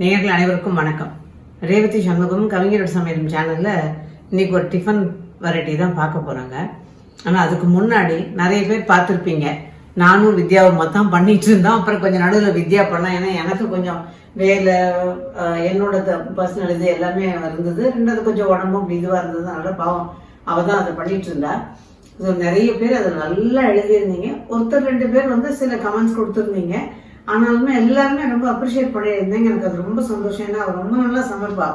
நேயர்கள் அனைவருக்கும் வணக்கம். ரேவதி சண்முகம் கவிஞரோட சமையல் சேனல்ல இன்னைக்கு ஒரு டிஃபன் வெரைட்டி தான் பார்க்க போறாங்க. ஆனா அதுக்கு முன்னாடி நிறைய பேர் பார்த்துருப்பீங்க. நானும் வித்யாவும் மொத்தம் பண்ணிட்டு இருந்தோம். அப்புறம் கொஞ்சம் நடுவில் வித்யா பண்ணலாம். ஏன்னா எனக்கு கொஞ்சம் வேலை, என்னோட பர்சனல் இது எல்லாமே இருந்தது. ரெண்டாவது கொஞ்சம் உடம்பும் இதுவாக இருந்தது. அதனால பாவம் அவ தான் அதை பண்ணிட்டு இருந்தா. நிறைய பேர் அதை நல்லா எழுதியிருந்தீங்க. ஒருத்தர் ரெண்டு பேர் வந்து சில கமெண்ட்ஸ் கொடுத்துருந்தீங்க. ஆனாலுமே எல்லாருமே ரொம்ப அப்ரிஷியேட் பண்ணியிருந்தேங்க. எனக்கு அது ரொம்ப சந்தோஷம். ஏன்னா அவர் ரொம்ப நல்லா சமைப்பா,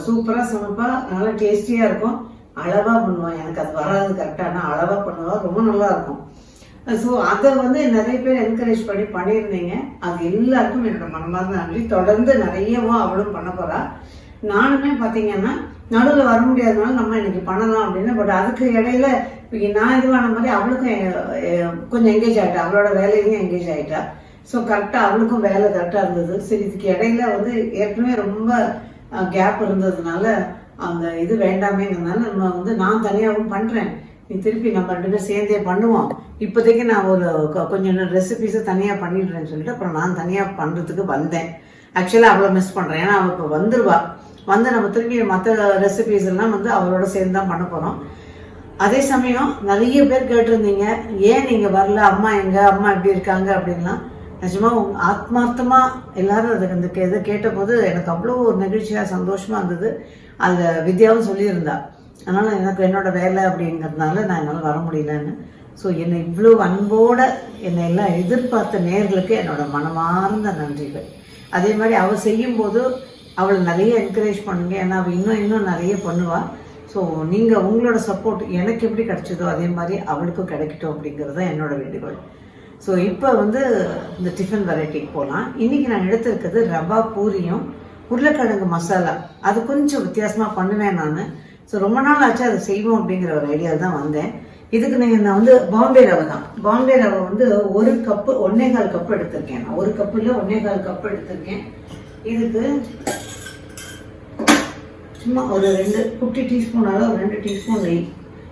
சூப்பராக சமைப்பா, நல்லா டேஸ்டியாக இருக்கும், அளவாக பண்ணுவான். எனக்கு அது வராது கரெக்டாக, ஆனால் அளவாக பண்ணுவா, ரொம்ப நல்லா இருக்கும். ஸோ அதை வந்து நிறைய பேர் என்கரேஜ் பண்ணி பண்ணியிருந்தீங்க. அது எல்லாருக்கும் என்னோட மனமார்ந்த நன்றி. தொடர்ந்து நிறையவும் அவளும் பண்ண போறா. நானுமே பார்த்தீங்கன்னா நடுவில் வர முடியாதனால நம்ம இன்னைக்கு பண்ணலாம் அப்படின்னு. பட் அதுக்கு இடையில நான் இதுவான மாதிரி அவளுக்கும் கொஞ்சம் என்கேஜ் ஆகிட்டா, அவளோட வேலையிலையும் என்கேஜ் ஆகிட்டா. ஸோ கரெக்டாக அவளுக்கும் வேலை கரெக்டாக இருந்தது. சரி, இதுக்கு இடையில வந்து ஏற்கனவே ரொம்ப கேப் இருந்ததுனால அந்த இது வேண்டாமேங்கிறதுனால நம்ம வந்து நான் தனியாகவும் பண்ணுறேன், நீ திருப்பி நம்ம ரெண்டு பேரும் சேர்ந்தே பண்ணுவோம். இப்போதைக்கு நான் ஒரு கொஞ்சம் ரெசிபிஸை தனியாக பண்ணிடுறேன்னு சொல்லிட்டு அப்புறம் நான் தனியாக பண்ணுறதுக்கு வந்தேன். ஆக்சுவலாக அவ்வளோ மிஸ் பண்ணுறேன். ஏன்னா அவள் இப்போ வந்துடுவா. வந்து நம்ம திருப்பி மற்ற ரெசிபிஸ் எல்லாம் வந்து அவளோட சேர்ந்து தான் பண்ண போகிறோம். அதே சமயம் நிறைய பேர் கேட்டிருந்தீங்க, ஏன் நீங்கள் வரல, அம்மா எங்க, அம்மா எப்படி இருக்காங்க அப்படின்லாம். நிஜமா ஆத்மார்த்தமா எல்லாரும் அதுக்கு இதை கேட்டபோது எனக்கு அவ்வளோ ஒரு நெகிழ்ச்சியாக சந்தோஷமா இருந்தது. அதில் வித்யாவும் சொல்லியிருந்தா. அதனால எனக்கு என்னோட வேலை அப்படிங்கிறதுனால நான் என்னால் வர முடியலன்னு. ஸோ என்னை இவ்வளோ அன்போட என்னை எல்லாம் எதிர்பார்த்த நேர்களுக்கு என்னோட மனமார்ந்த நன்றிகள். அதே மாதிரி அவள் செய்யும்போது அவளை நிறைய என்கரேஜ் பண்ணுங்க. ஏன்னா அவள் இன்னும் நிறைய பண்ணுவாள். ஸோ நீங்கள் உங்களோட சப்போர்ட் எனக்கு எப்படி கிடைச்சதோ அதே மாதிரி அவளுக்கும் கிடைக்கட்டும் அப்படிங்கிறது தான் என்னோட வேண்டுகோள். ஸோ இப்போ வந்து இந்த டிஃபன் வெரைட்டிக்கு போகலாம். இன்றைக்கி நான் எடுத்திருக்கிறது ரவா பூரியும் உருளைக்கிழங்கு மசாலா. அது கொஞ்சம் வித்தியாசமாக பண்ணுவேன் நான். ஸோ ரொம்ப நாள் ஆச்சு அதை செய்வோம் அப்படிங்கிற ஒரு ஐடியாவில் தான் வந்தேன். இதுக்கு நான் வந்து பாம்பே ரவை தான். பாம்பே ரவை வந்து 1 கப்பு 1.25 கப்பு எடுத்திருக்கேன். நான் 1 கப்பு இல்லை 1.25 கப்பு எடுத்திருக்கேன். இதுக்கு சும்மா ஒரு 2 குட்டி டீஸ்பூனால ஒரு 2 டீஸ்பூன் நெய்.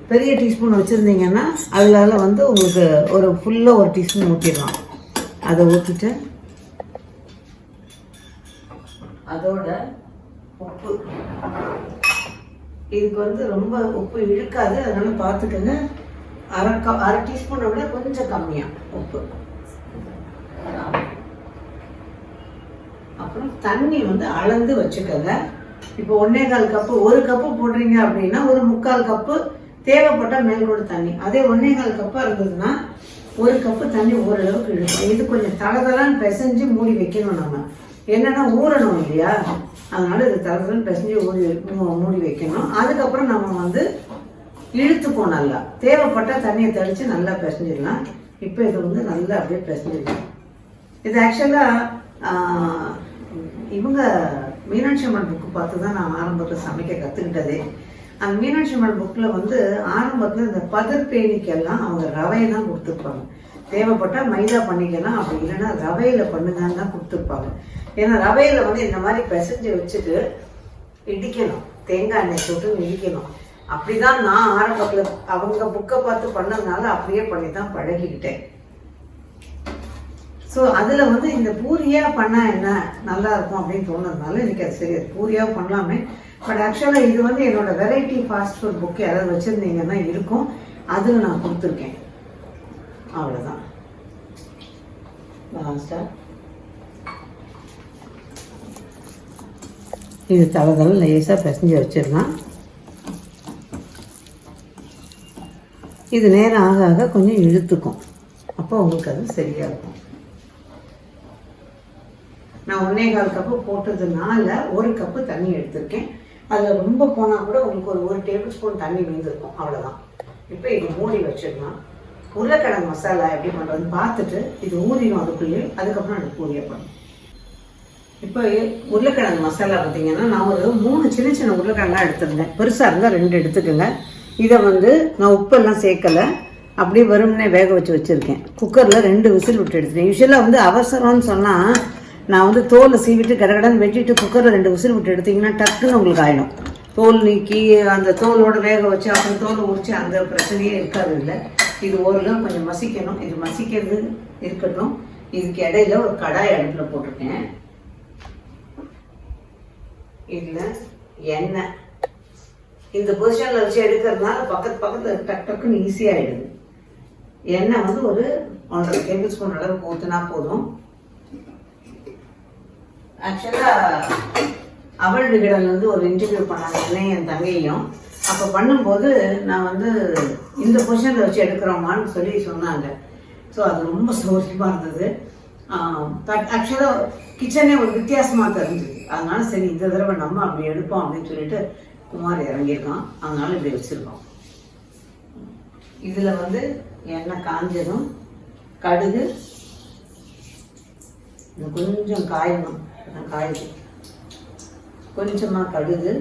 பெரிய டீஸ்பூன் வச்சுருந்தீங்கன்னா அதில் வந்து உங்களுக்கு ஒரு ஃபுல்லாக 1 டீஸ்பூன் ஊற்றிடலாம். அதை ஊற்றிட்டு அதோட உப்பு, இதுக்கு வந்து ரொம்ப உப்பு இழுக்காது, அதனால பார்த்துக்கங்க. அரை டீஸ்பூனை விட கொஞ்சம் கம்மியாக உப்பு. அப்புறம் தண்ணி வந்து அளந்து வச்சுக்கோங்க. இப்போ 1.25 கப்பு, 1 கப்பு போடுறீங்க அப்படின்னா ஒரு 3/4 கப்பு தேவைப்பட்டால் மேல்கூட தண்ணி. அதே 1.25 கப்பாக இருந்ததுன்னா 1 கப்பு தண்ணி ஓரளவுக்கு இழுக்கும். இது கொஞ்சம் தளதலான்னு பிசைஞ்சு மூடி வைக்கணும். நம்ம என்னன்னா ஊறணும் இல்லையா, அதனால இது தளதலான்னு பிசைஞ்சு மூடி வைக்கணும். அதுக்கப்புறம் நம்ம வந்து இழுத்துப்போம். நல்லா தேவைப்பட்டால் தண்ணியை தெளித்து நல்லா பிசைஞ்சிடலாம். இப்போ இது வந்து நல்லா அப்படியே பிசைஞ்சிடலாம். இது ஆக்சுவலாக இவங்க மீனாட்சி அம்மன் புக்கு பார்த்து தான் நான் ஆரம்பத்தில் சமைக்க கற்றுக்கிட்டதே. அந்த மீனாட்சி அம்மன் புக்கில் வந்து ஆரம்பத்தில் இந்த பதர் பேணிக்கெல்லாம் அவங்க ரவையை தான் கொடுத்துருப்பாங்க. தேவைப்பட்டால் மைதா பண்ணிக்கலாம், அப்படி இல்லைன்னா ரவையில் பண்ணுங்கன்னு தான் கொடுத்துருப்பாங்க. ஏன்னா ரவையில் வந்து இந்த மாதிரி பிசைஞ்சு வச்சுட்டு இடிக்கணும், தேங்காய் எண்ணெய் போட்டு இடிக்கணும். அப்படிதான் நான் ஆரம்பத்தில் அவங்க புக்கை பார்த்து பண்ணதுனால அப்படியே பண்ணி தான் பழகிக்கிட்டேன். ஸோ அதில் வந்து இந்த பூரியாக பண்ணால் என்ன நல்லா இருக்கும் அப்படின்னு தோணுறதுனால எனக்கு அது சரி, அது பூரியாக பண்ணலாமே. பட் ஆக்சுவலாக இது வந்து என்னோட வெரைட்டி ஃபாஸ்ட் ஃபுட் புக்கு யாராவது வச்சுருந்தீங்கன்னா இருக்கும், அதில் நான் கொடுத்துருக்கேன். அவ்வளோதான். லாஸ்ட்டாக இது தளதளம் லேசாக பிசைஞ்சு வச்சிடலாம். இது நேரம் ஆக ஆக கொஞ்சம் இழுத்துக்கும். அப்போ உங்களுக்கு அது சரியாக இருக்கும். நான் 1.25 கப்பு போட்டதுனால 1 கப்பு தண்ணி எடுத்திருக்கேன். அதில் ரொம்ப போனால் கூட உங்களுக்கு ஒரு 1 டேபிள் ஸ்பூன் தண்ணி மீந்திருக்கும். அவ்வளோதான். இப்போ இது மூடி வச்சிடலாம். உருளைக்கிழங்கு மசாலா எப்படி பண்ணுறதுன்னு பார்த்துட்டு இது ஊறிடும் அதுக்குள்ளேயே, அதுக்கப்புறம் எனக்கு பூரியை பண்ணும். இப்போ உருளைக்கிழங்கு மசாலா பார்த்தீங்கன்னா நான் ஒரு 3 சின்ன சின்ன உருளைக்கிழங்கா எடுத்துருந்தேன். பெருசாக இருந்தால் 2 எடுத்துக்கோங்க. இதை வந்து நான் உப்பெல்லாம் சேர்க்கலை, அப்படியே வெறுமனே வேக வச்சுருக்கேன். குக்கரில் 2 விசில் விட்டு எடுத்துட்டேன். யூஸ்வலாக வந்து அவசரம்னு சொன்னால் நான் வந்து தோலை சீவிட்டு கடகடன்னு வெட்டிட்டு குக்கரில் 2 விசில் விட்டு எடுத்திங்கன்னா டக்குன்னு உங்களுக்கு ஆயிடும். தோல் நீக்கி அந்த தோலோடு வேக வச்சு அப்புறம் தோலை உரிச்சு அந்த பிரச்சனையே இருக்காது. இல்லை, இது ஓரளவு கொஞ்சம் மசிக்கணும். இது மசிக்கிறது இருக்கட்டும். இதுக்கு இடையில ஒரு கடாய் அடுப்பில் போட்டிருக்கேன். இதில் எண்ணெய் இந்த பொசிஷனில் வச்சு எடுக்கிறதுனால பக்கத்தில் டக் டக்குன்னு ஈஸியாகிடுது. எண்ணெய் வந்து ஒரு 1.5 டேபிள் ஸ்பூன் அளவுக்கு ஊற்றினா போதும். ஆக்சுவலாக அவள் விகடன் வந்து ஒரு இன்டர்வியூ பண்ணாங்க என் தங்கையும். அப்போ பண்ணும்போது நான் வந்து இந்த பொசிஷனில் வச்சு எடுக்கிறோமான்னு சொல்லி சொன்னாங்க. ஸோ அது ரொம்ப சௌரியமாக இருந்தது. ஆக்சுவலாக கிச்சனே ஒரு வித்தியாசமாக தெரிஞ்சுது. அதனால சரி இந்த தடவை நம்ம அப்படி எடுப்போம் அப்படின்னு சொல்லிட்டு குமார் இறங்கியிருக்கான். அதனால இப்படி வச்சுருக்கோம். இதில் வந்து எண்ணெய் காஞ்சதும் கடுகு கொஞ்சம் காயணும், காயுது. கொஞ்சமாக கடுகு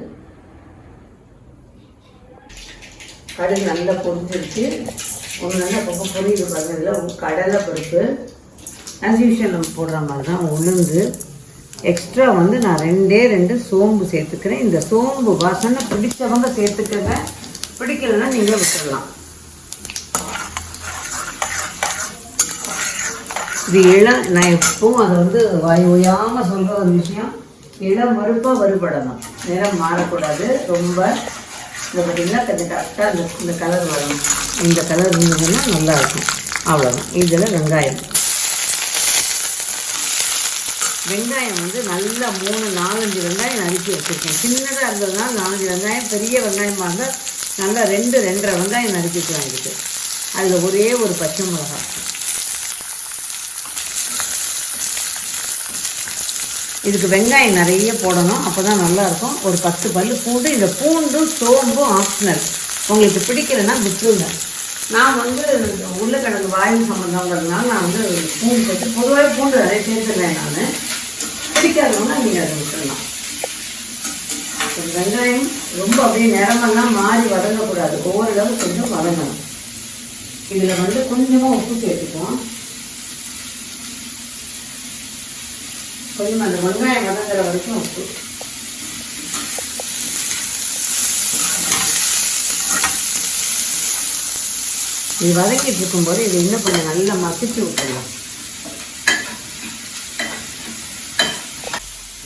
நல்லா பொரிஞ்சிருச்சு. ஒன்று நல்லா ரொம்ப பொரியுது பாருங்கள். கடலை பருப்பு ஆஸ் யூஷுவல் நம்ம போடுற மாதிரி தான். உளுந்து எக்ஸ்ட்ரா வந்து நான் 2 சோம்பு சேர்த்துக்கிறேன். இந்த சோம்பு வாசனை பிடிச்சவங்க சேர்த்துக்கங்க, பிடிக்கலன்னா நீங்கள் விட்டுடலாம். இது நான் எப்பவும் அதை வந்து வாய் ஓயாமல் சொல்கிற ஒரு விஷயம், இளம் வறுப்பாக வறுபடணும், நிறம் மாறக்கூடாது. ரொம்ப இந்த பார்த்திங்கன்னா கொஞ்சம் கரெக்டாக இந்த கலர் வரணும். இந்த கலர் இருந்ததுன்னா நல்லாயிருக்கும். அவ்வளோதான். இதில் வெங்காயம் வந்து நல்லா 3-4 வெங்காயம் நறுக்கி வச்சுருக்கேன். சின்னதாக இருந்ததுனால 4 வெங்காயம், பெரிய வெங்காயமாக இருந்தால் நல்லா 2-2.5 வெங்காயம் நறுக்கிட்டு வாங்கிட்டு அதில் ஒரே ஒரு பச்சை மிளகாய். இதுக்கு வெங்காயம் நிறைய போடணும், அப்போ தான் நல்லாயிருக்கும். ஒரு 10 பல்லு பூண்டு. இந்த பூண்டும் சோம்பும் ஆப்ஷனல், உங்களுக்கு பிடிக்கலைன்னா விட்டுருங்க. நான் வந்து உருளைக்கிழங்கு வாயு சம்மந்தங்கிறதுனால நான் வந்து பூண்டு சேர்த்து, பொதுவாக பூண்டு நிறைய சேர்த்துருவேன். நான் பிடிக்காதவங்க நீங்கள் அதை விட்டுடலாம். வெங்காயம் ரொம்ப அப்படியே நிறமெல்லாம் மாறி வதங்கக்கூடாது, ஒவ்வொரு கொஞ்சம் வதங்கணும். இதில் வந்து கொஞ்சமாக உப்பு சேர்த்துக்குவோம். கொஞ்சம் அந்த வெங்காயம் வதங்குற வரைக்கும் உப்பு. இது வதக்கிட்டு இருக்கும்போது இது இன்னும் கொஞ்சம் நல்லா மசிச்சு விட்டுடலாம்.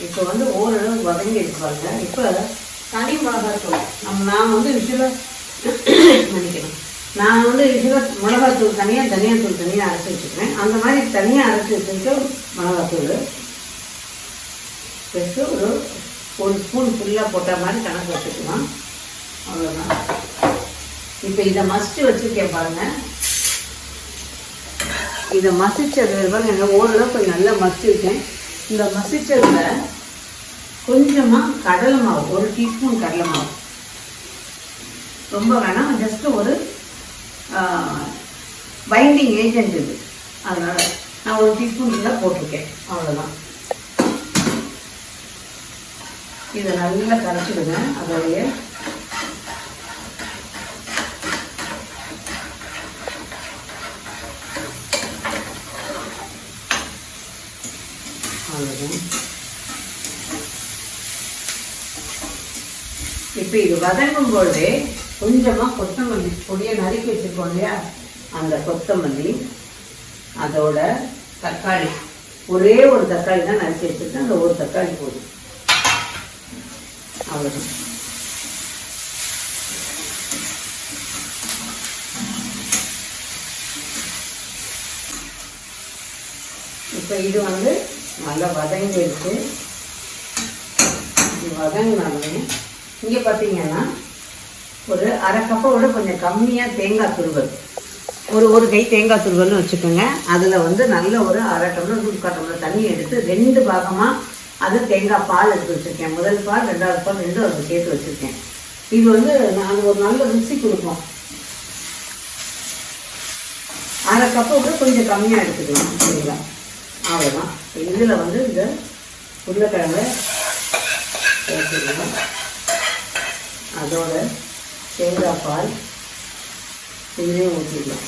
இப்போ வந்து ஓரளவு வதங்கி இருப்பாங்க. இப்போ தனி மிளகாத்தூள் நான் வந்து நினைக்கிறேன், நான் வந்து மிளகாத்தூள் தனியாக, தனியாத்தூள் தனியாக அரைச்சி வச்சுக்கிறேன். அந்த மாதிரி தனியாக அரைச்சி வச்சுட்டு மிளகாத்தூள் வச்சு ஒரு ஸ்பூன் ஃபுல்லாக போட்ட மாதிரி கணக்கு வச்சுக்கலாம். அவ்வளோதான். இப்போ இதை மசிச்சு வச்சுருக்கேன் பாருங்கள். இதை மசிச்சது பாருங்க, ஓரளவு கொஞ்சம் நல்லா மசிச்சிருக்கேன். இந்த மசிச்சதில் கொஞ்சமாக கடலை மாவு, 1 டீஸ்பூன் கடலை மாவு, ரொம்ப வேணாம், ஜஸ்ட்டு ஒரு பைண்டிங் ஏஜென்ட் இது, அதனால் நான் 1 டீஸ்பூன் தான் போட்டிருக்கேன். அவ்வளோதான். இதை நல்லா கரைச்சிடுங்க. அதோடைய இப்போ இது வதங்கும் பொழுதே கொஞ்சமாக கொத்தமல்லி பொடியை நறுக்கி வச்சுருக்கோம் இல்லையா, அந்த கொத்தமல்லி, அதோட தக்காளி, ஒரே ஒரு தக்காளி தான் நறுக்கி வச்சுருக்கேன். அந்த ஒரு தக்காளி போதும். அவ்வளோதான். இப்போ இது வந்து நல்லா வதங்கிடுச்சு. இது வதங்கினாலுமே இங்கே பார்த்தீங்கன்னா ஒரு 1/2 கப்போட கொஞ்சம் கம்மியாக தேங்காய் துருவல், ஒரு கை தேங்காய் துருவல்னு வச்சுக்கோங்க. அதில் வந்து நல்ல ஒரு 1/2 டம்ளர் 3/4 டம்ளர் தண்ணி எடுத்து 2 பாகமாக அது தேங்காய் பால் எடுத்து வச்சுருக்கேன். முதல் பால், 2வது பால், 2 அதுக்கு சேர்த்து வச்சுருக்கேன். இது வந்து நான் ஒரு நல்ல ருசி கொடுப்போம். 1/2 கப்பை விட கொஞ்சம் கம்மியாக எடுத்துக்கலாம். சரிங்களா? அவ்வளோதான். இதில் வந்து இந்த உருளைக்கிழங்கை சேர்த்துக்கலாம். அதோட தேங்காய் பால் இதிலே ஊற்றிக்கலாம்.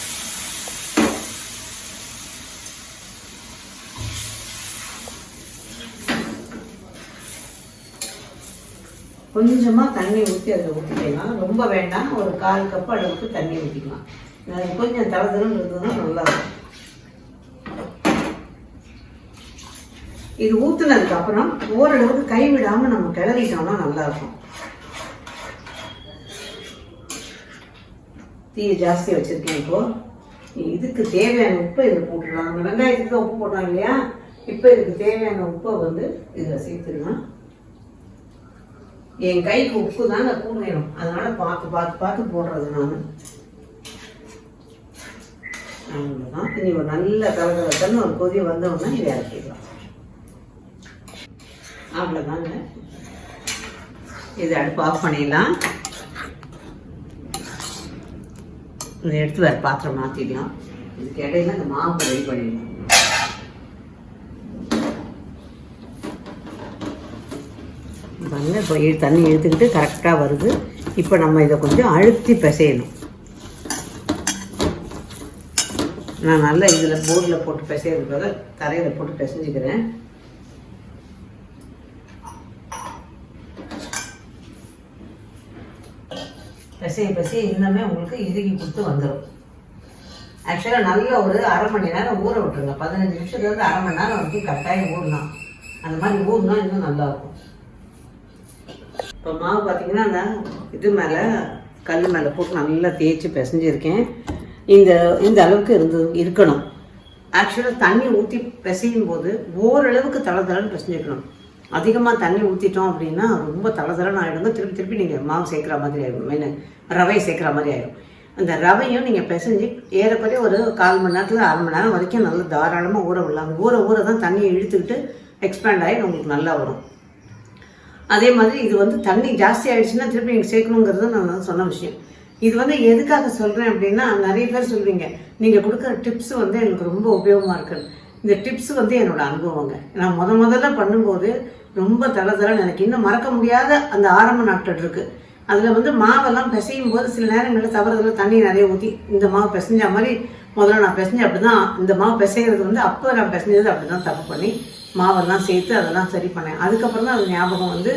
கொஞ்சமாக தண்ணி ஊற்றி அதில் ஊற்றிக்கலாம். ரொம்ப வேண்டாம், ஒரு 1/4 கப் அளவுக்கு தண்ணி ஊற்றிக்கலாம். கொஞ்சம் தளதளன்னு இருந்ததுன்னா நல்லாயிருக்கும். இது ஊத்துனதுக்கு அப்புறம் ஓரளவுக்கு கைவிடாம நம்ம கிளறிட்டோம்னா நல்லா இருக்கும். தீயை ஜாஸ்தியாக வச்சிருக்கேன். இப்போ இதுக்கு தேவையான உப்பை இதில் போட்டுடலாம். நம்ம வெங்காயத்துக்கு தான் உப்பு போட்டோம் இல்லையா, இப்போ இதுக்கு தேவையான உப்பை வந்து இதில் சேர்த்துடலாம். என் கைக்கு உப்பு தாங்க கூட வேணும், அதனால பார்த்து பார்த்து பார்த்து போடுறது நான். அவ்வளோதான். இனி ஒரு நல்ல கலகலன்னு ஒரு கொதி வந்தோம்னா இதை இறக்கிடலாம். அவ்வளோதாங்க. இதை அடுப்பு ஆஃப் பண்ணிடலாம். இதை எடுத்து வேறு பாத்திரம் மாற்றிடலாம். இதுக்கு இடையில இந்த மாவு ரெடி பண்ணிடலாம். பாருங்க, இப்போ தண்ணி இழுத்துக்கிட்டு கரெக்டாக வருது. இப்போ நம்ம இதை கொஞ்சம் அழுத்தி பிசையணும். நான் நல்லா இதில் போர்டில் போட்டு பிசைறதுக்காக தரையில் போட்டு பிசைஞ்சிக்கிறேன். பிசைய இன்னமே உங்களுக்கு இறுகி கொடுத்து வந்துடும். ஆக்சுவலாக நல்ல ஒரு அரை மணி நேரம் ஊற விட்டுருங்க. 15 நிமிஷத்துலேருந்து அரை மணி நேரம் வரைக்கும் கட்டாயம் ஊறலாம். அந்த மாதிரி ஊறினா இன்னும் நல்லாயிருக்கும். இப்போ மாவு பார்த்தீங்கன்னா நான் இது மேலே கல் மேலே போட்டு நல்லா தேய்ச்சி பிசைஞ்சிருக்கேன். இந்த அளவுக்கு இருக்கணும். ஆக்சுவலாக தண்ணி ஊற்றி பிசையும் போது ஓரளவுக்கு தளதளன்னு பிசைஞ்சிக்கணும். அதிகமாக தண்ணி ஊற்றிட்டோம் அப்படின்னா ரொம்ப தளதளன்னு ஆகிடுங்க. திருப்பி நீங்கள் மாவு சேர்க்குற மாதிரி ஆகிடும். மெயின் ரவை சேர்க்குற மாதிரி ஆகிடும். அந்த ரவையும் நீங்கள் பிசைஞ்சு ஏறக்குறைய ஒரு 1/4 மணி நேரத்தில் அரை மணி நேரம் வரைக்கும் நல்லா தாராளமாக ஊற விடலாம். ஊற தான் தண்ணியை இழுத்துக்கிட்டு எக்ஸ்பேண்ட் ஆகி உங்களுக்கு நல்லா வரும். அதே மாதிரி இது வந்து தண்ணி ஜாஸ்தி ஆகிடுச்சுன்னா திருப்பி நீங்கள் சேர்க்கணுங்கிறது நான் சொன்ன விஷயம். இது வந்து எதுக்காக சொல்கிறேன் அப்படின்னா, நிறைய பேர் சொல்வீங்க நீங்கள் கொடுக்குற டிப்ஸ் வந்து எனக்கு ரொம்ப உபயோகமாக இருக்குது. இந்த டிப்ஸ் வந்து என்னோட அனுபவங்க. நான் முதல்ல பண்ணும்போது ரொம்ப தளதளன்னு எனக்கு இன்னும் மறக்க முடியாத அந்த ஆரம்ப நாட்கள் இருக்குது. அதில் வந்து மாவெல்லாம் பிசையும் போது சில நேரங்களில் தவறுதல தண்ணி நிறைய ஊற்றி இந்த மாவு பிசைஞ்ச மாதிரி முதல்ல நான் பிசைஞ்சு அப்படி தான் இந்த மாவு பிசைகிறது வந்து அப்போ நான் பிசைஞ்சது அப்படி தான் தப்பு பண்ணி மாவெல்லாம் சேர்த்து அதெல்லாம் சரி பண்ணேன். அதுக்கப்புறம் தான் அது ஞாபகம் வந்து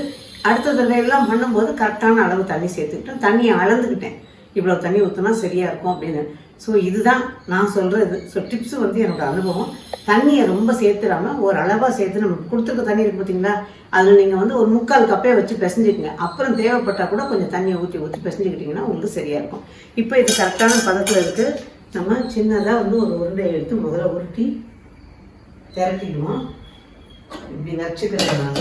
அடுத்த தடவையெல்லாம் பண்ணும்போது கரெக்டான அளவு தண்ணி சேர்த்துக்கிட்டேன். தண்ணியை அளந்துக்கிட்டேன். இவ்வளோ தண்ணி ஊற்றினா சரியாக இருக்கும் அப்படின்னு. ஸோ இதுதான் நான் சொல்கிறது. ஸோ டிப்ஸு வந்து என்னோடய அனுபவம். தண்ணியை ரொம்ப சேர்த்துடாமல் ஒரு அளவாக சேர்த்து நம்ம கொடுத்துருக்க தண்ணி இருக்குது பார்த்தீங்களா, அதில் நீங்கள் வந்து ஒரு 3/4 கப்பே வச்சு பிசைஞ்சிக்கங்க. அப்புறம் தேவைப்பட்டால் கூட கொஞ்சம் தண்ணியை ஊற்றி பிசைஞ்சிக்கிட்டிங்கன்னா உங்களுக்கு சரியாக இருக்கும். இப்போ இது கரெக்டான பதத்தில் இருக்குது. நம்ம சின்னதாக வந்து ஒரு உருண்டையை எடுத்து முதல்ல உருட்டி திரட்டிடுவோம். இப்படி வச்சுக்கிறதுனால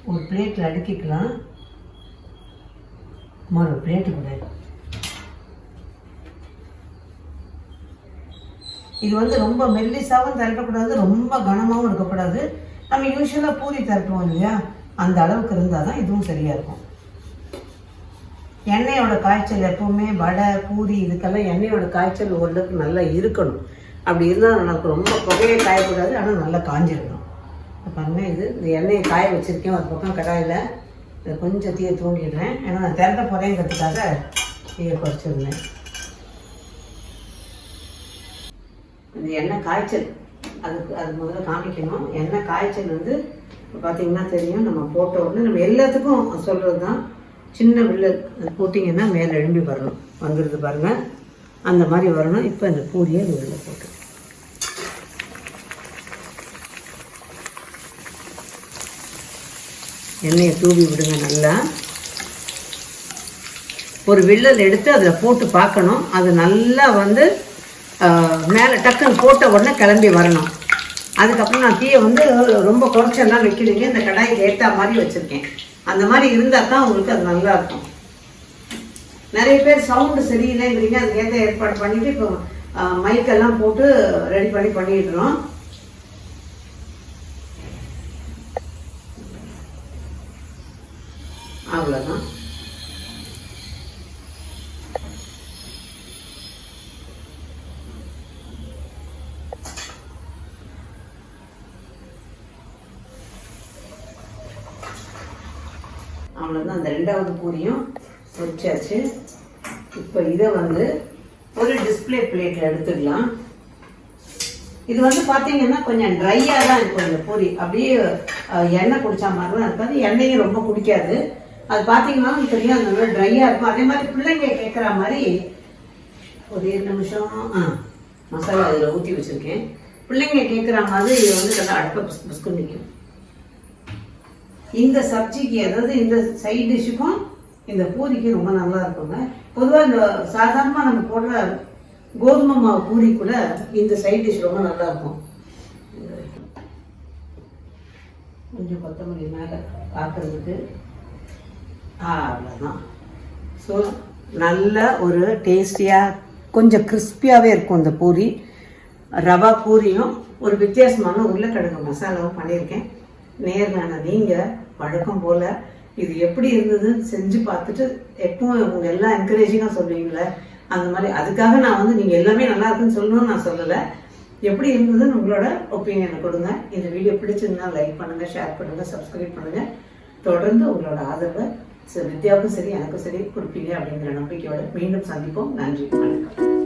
ஒரு பிளேட்டில் அடுக்கிக்கலாம். ஒரு பிளேட்டு கூட இது வந்து ரொம்ப மெல்லிசாவும் திரட்டக்கூடாது, ரொம்ப கனமாகவும் இருக்கக்கூடாது. நம்ம யூஸ்வலாக பூரி திரட்டுவோம் இல்லையா, அந்த அளவுக்கு இருந்தால் தான் இதுவும் சரியாக இருக்கும். எண்ணெயோட காய்ச்சல் எப்பவுமே வடை பூரி இதுக்கெல்லாம் எண்ணெயோட காய்ச்சல் ஓரளவுக்கு நல்லா இருக்கணும். அப்படி இருந்தால் நமக்கு ரொம்ப புகையை காயக்கூடாது, ஆனால் நல்லா காஞ்சிருக்கணும். பாருங்க, இது இந்த எண்ணெயை காய வச்சுருக்கேன் ஒரு பக்கம் கடாயில். இதை கொஞ்சம் தீயை தூண்டிடுறேன். ஏன்னா நான் திரட்ட போகிறேங்கிறதுக்காக தீயை குறைச்சிருந்தேன். இந்த எண்ணெய் காய்ச்சல் அது முதல்ல காமிக்கணும். எண்ணெய் காய்ச்சல் வந்து இப்போ பார்த்தீங்கன்னா தெரியும். நம்ம போட்ட உடனே நம்ம எல்லாத்துக்கும் சொல்கிறது தான், சின்ன வில்லு அது போட்டிங்கன்னா மேலே எழும்பி வரணும். வந்துடுது பாருங்கள், அந்த மாதிரி வரணும். இப்போ இந்த பூரியை இது உள்ளே போட்டு எண்ணெயை தூவி விடுங்க. நல்லா ஒரு வில்லல் எடுத்து அதில் போட்டு பார்க்கணும். அது நல்லா வந்து மேலே டக்குன்னு போட்ட உடனே கிளம்பி வரணும். அதுக்கப்புறம் நான் தீயை வந்து ரொம்ப குறைச்செல்லாம் வைக்கலைங்க. இந்த கடாய்க்கு ஏற்ற மாதிரி வச்சுருக்கேன். அந்த மாதிரி இருந்தால் தான் உங்களுக்கு அது நல்லா இருக்கும். நிறைய பேர் சவுண்டு சரியில்லைங்கிறீங்க, அதுக்கு ஏற்ற ஏற்பாடு பண்ணிவிட்டு இப்போ மைக்கெல்லாம் போட்டு ரெடி பண்ணிடுறோம். அவ்வளோதான். அவ்வளோதான். அந்த 2வது பூரியும் வச்சாச்சு. இப்போ இதை வந்து ஒரு டிஸ்பிளே பிளேட்டில் எடுத்துக்கலாம். இது வந்து பார்த்தீங்கன்னா கொஞ்சம் ட்ரையாக தான் இருக்கும். இந்த பூரி அப்படியே எண்ணெய் குடித்தா மாதிரிலாம் இருக்காது, எண்ணெயும் ரொம்ப குடிக்காது. அது பார்த்தீங்கன்னா தெரியும், அந்த மாதிரி ட்ரையாக இருக்கும். அதே மாதிரி பிள்ளைங்க கேட்குற மாதிரி ஒரே நிமிஷம் மசாலா அதில் ஊற்றி வச்சுருக்கேன். பிள்ளைங்க கேட்குற மாதிரி இது வந்து நல்லா அடுப்பை புஸ்குன்னு நிற்கும். இந்த சப்ஜிக்கு அதாவது இந்த சைட் டிஷ்ஷுக்கும் இந்த பூரிக்கு ரொம்ப நல்லா இருக்குங்க. பொதுவாக இந்த சாதாரணமாக நம்ம போடுற கோதுமை மாவு பூரி கூட இந்த சைட் டிஷ் ரொம்ப நல்லா இருக்கும். கொஞ்சம் கொத்தமல்லி மேலே பார்க்குறதுக்கு அவ்வளோதான். ஸோ நல்ல ஒரு டேஸ்டியாக கொஞ்சம் கிறிஸ்பியாகவே இருக்கும் இந்த பூரி. ரவா பூரியும் ஒரு வித்தியாசமான உருளைக்கிழங்கு மசாலாவும் பண்ணியிருக்கேன். நேர்லான நீங்கள் வழக்கம் போல் இது எப்படி இருந்ததுன்னு செஞ்சு பார்த்துட்டு எப்பவும் உங்க எல்லாம் என்கரேஜிங்காக சொல்லுவீங்களே அந்த மாதிரி, அதுக்காக நான் வந்து நீங்கள் எல்லாமே நல்லா இருக்குன்னு சொல்லணும்னு நான் சொல்லலை. எப்படி இருந்ததுன்னு உங்களோட ஒப்பீனியனை கொடுங்க. இந்த வீடியோ பிடிச்சிருந்தா லைக் பண்ணுங்கள், ஷேர் பண்ணுங்கள், சப்ஸ்கிரைப் பண்ணுங்கள். தொடர்ந்து உங்களோட ஆதரவை வித்யாவுக்கும் சரி எனக்கும் சரி கொடுப்பீங்க அப்படிங்கிற நம்பிக்கையோட மீண்டும் சந்திப்போம். நன்றி, வணக்கம்.